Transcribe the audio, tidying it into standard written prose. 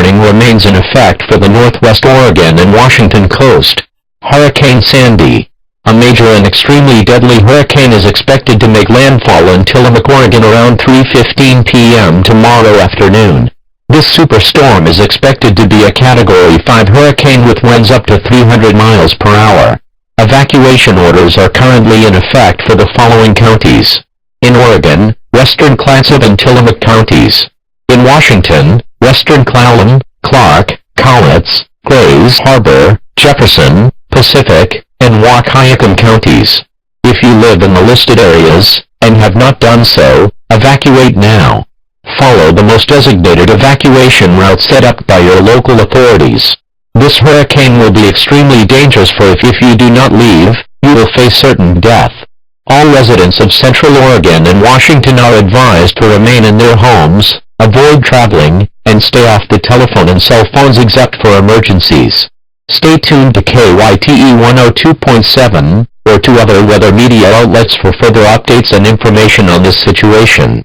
warning remains in effect for the northwest Oregon and Washington coast. Hurricane Sandy. A major and extremely deadly hurricane is expected to make landfall in Tillamook, Oregon around 3:15 p.m. tomorrow afternoon. This superstorm is expected to be a Category 5 hurricane with winds up to 300 miles per hour. Evacuation orders are currently in effect for the following counties. In Oregon, western Clatsop and Tillamook counties. In Washington, western Clallam, Clark, Cowlitz, Grays Harbor, Jefferson, Pacific, and Wahkiakum counties. If you live in the listed areas, and have not done so, evacuate now. Follow the most designated evacuation route set up by your local authorities. This hurricane will be extremely dangerous for if you do not leave, you will face certain death. All residents of Central Oregon and Washington are advised to remain in their homes, avoid traveling, and stay off the telephone and cell phones except for emergencies. Stay tuned to KYTE 102.7, or to other weather media outlets for further updates and information on this situation.